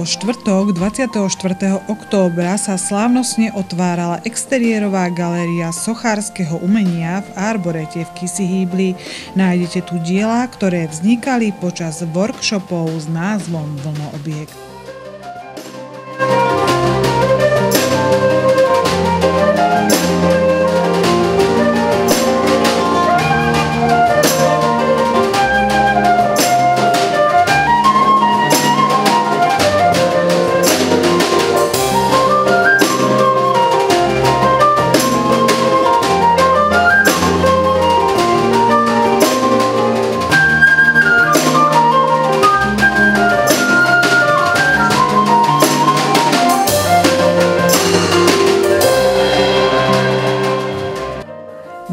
štvrtok 24. októbra sa slávnostne otvárala exteriérová galéria sochárskeho umenia v Arborete v Kisihýbli. Nájdete tu diela, ktoré vznikali počas workshopov s názvom Vlnoobjekt.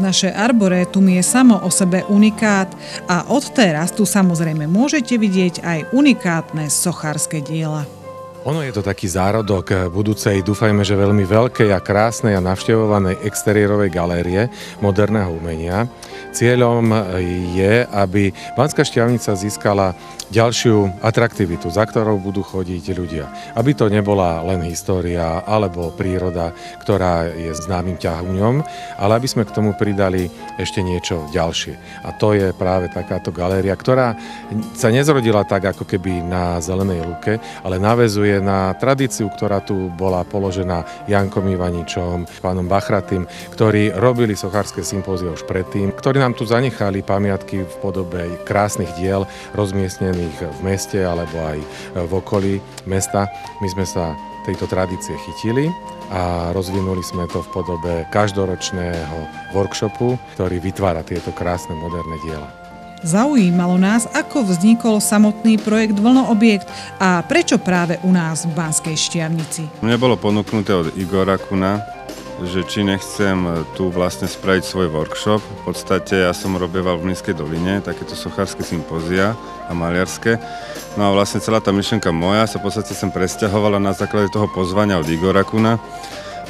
Naše arborétum je samo o sebe unikát a odteraz tu samozrejme môžete vidieť aj unikátne sochárske diela. Ono je to taký zárodok budúcej, dúfajme, že veľmi veľkej a krásnej a navštevovanej exteriérovej galérie moderného umenia. Cieľom je, aby Banská Štiavnica získala ďalšiu atraktivitu, za ktorou budú chodiť ľudia. Aby to nebola len história alebo príroda, ktorá je známym ťahuňom, ale aby sme k tomu pridali ešte niečo ďalšie. A to je práve takáto galéria, ktorá sa nezrodila tak ako keby na zelenej lúke, ale naväzuje na tradíciu, ktorá tu bola položená Jankom Ivaničom, pánom Bachratým, ktorí robili sochárske sympózie už predtým, ktorí nám tu zanechali pamiatky v podobe krásnych diel rozmiestnených v meste alebo aj v okolí mesta. My sme sa tejto tradície chytili a rozvinuli sme to v podobe každoročného workshopu, ktorý vytvára tieto krásne moderné diela. Zaujímalo nás, ako vznikol samotný projekt Vlnoobjekt a prečo práve u nás v Banskej Štiavnici. Mne bolo ponúknuté od Igora Kuna, že či nechcem tu vlastne spraviť svoj workshop. V podstate ja som robieval v Mlynskej doline takéto sochárske sympózia a maliarské. No a vlastne celá tá myšlienka moja sa v podstate sem presťahovala na základe toho pozvania od Igora Kuna.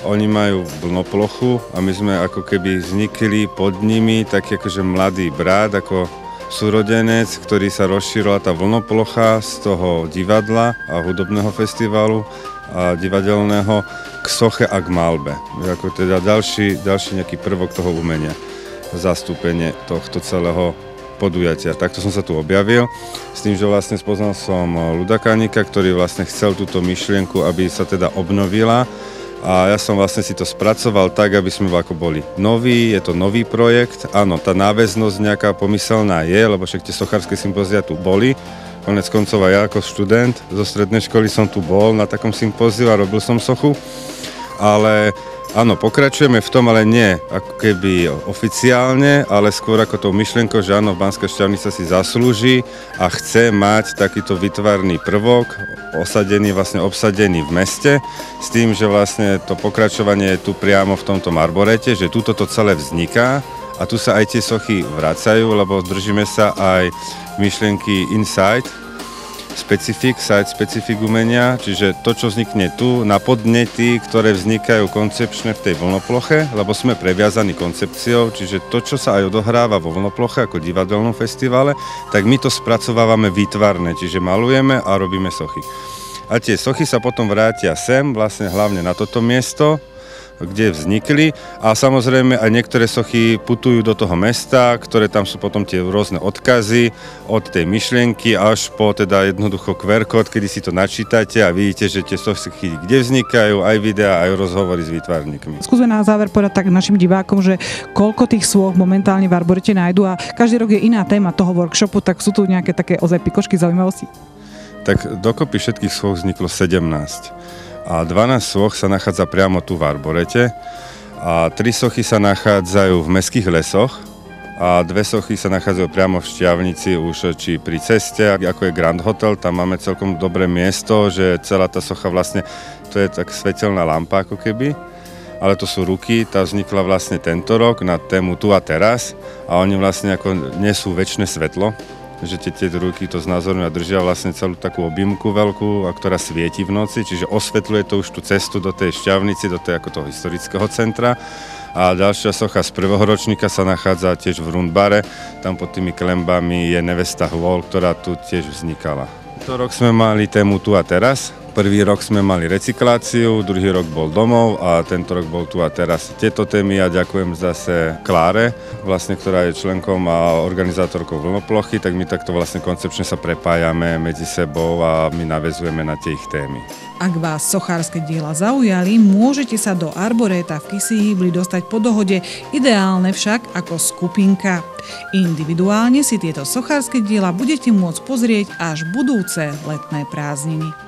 Oni majú vlnoplochu a my sme ako keby vznikli pod nimi taký akože mladý brat, ako súrodenec, ktorý sa rozšírila tá vlnoplocha z toho divadla a hudobného festivalu a divadelného k soche a k malbe. Ako teda ďalší nejaký prvok toho umenia, zastúpenie tohto celého podujatia. Takto som sa tu objavil, s tým, že vlastne spoznal som Ľuda Kanika, ktorý vlastne chcel túto myšlienku, aby sa teda obnovila. A ja som vlastne si to spracoval tak, aby sme ako boli noví, je to nový projekt. Áno, tá náväznosť nejaká pomyselná je, lebo však tie sochárske sympózia tu boli. Konec koncov aj ja ako študent zo strednej školy som tu bol na takom sympóziu a robil som sochu. Ale áno, pokračujeme v tom, ale nie ako keby oficiálne, ale skôr ako tou myšlienkou, že áno, Banská Štiavnica si zaslúži a chce mať takýto výtvarný prvok, obsadený v meste, s tým, že vlastne to pokračovanie je tu priamo v tomto Arborete, že tuto to celé vzniká a tu sa aj tie sochy vracajú, lebo držíme sa aj myšlienky inside, specifik umenia, čiže to, čo vznikne tu, na podnety, ktoré vznikajú koncepčne v tej vlnoploche, lebo sme previazaní koncepciou, čiže to, čo sa aj odohráva vo vlnoploche ako divadelnom festivale, tak my to spracovávame výtvarne, čiže malujeme a robíme sochy. A tie sochy sa potom vrátia sem, vlastne hlavne na toto miesto, kde vznikli a samozrejme aj niektoré sochy putujú do toho mesta, ktoré tam sú potom tie rôzne odkazy od tej myšlienky až po teda jednoducho QR kód, kedy si to načítate a vidíte, že tie sochy kde vznikajú, aj videá, aj rozhovory s výtvarníkmi. Skúsme na záver povedať tak našim divákom, že koľko tých sôch momentálne v Arborete nájdu a každý rok je iná téma toho workshopu, tak sú tu nejaké také ozaj pikošky zaujímavosti? Tak dokopy všetkých sôch vzniklo 17. A 12 soch sa nachádza priamo tu v Arborete a 3 sochy sa nachádzajú v mestských lesoch a 2 sochy sa nachádzajú priamo v Štiavnici už či pri ceste, ako je Grand Hotel, tam máme celkom dobré miesto, že celá tá socha vlastne, to je tak svetelná lampa ako keby, ale to sú ruky, tá vznikla vlastne tento rok na tému Tu a teraz a oni vlastne ako nesú večné svetlo. Že tie ruky to znázorňujú a držia vlastne celú takú objímku veľkú, a ktorá svieti v noci, čiže osvetľuje to už tú cestu do tej Šťavnici, do tej, ako toho historického centra. A ďalšia socha z prvého ročníka sa nachádza tiež v Rundbare, tam pod tými klembami je nevesta Hôl, ktorá tu tiež vznikala. To rok sme mali tému Tu a teraz, Prvý rok sme mali recykláciu, druhý rok bol domov a tento rok bol tu a teraz. Tieto témy ja ďakujem zase Kláre, vlastne, ktorá je členkom a organizátorkou Vlnoplochy, tak my takto vlastne koncepčne sa prepájame medzi sebou a my naväzujeme na tie ich témy. Ak vás sochárske diela zaujali, môžete sa do Arboréta v Kisihýbli dostať po dohode, ideálne však ako skupinka. Individuálne si tieto sochárske diela budete môcť pozrieť až budúce letné prázdniny.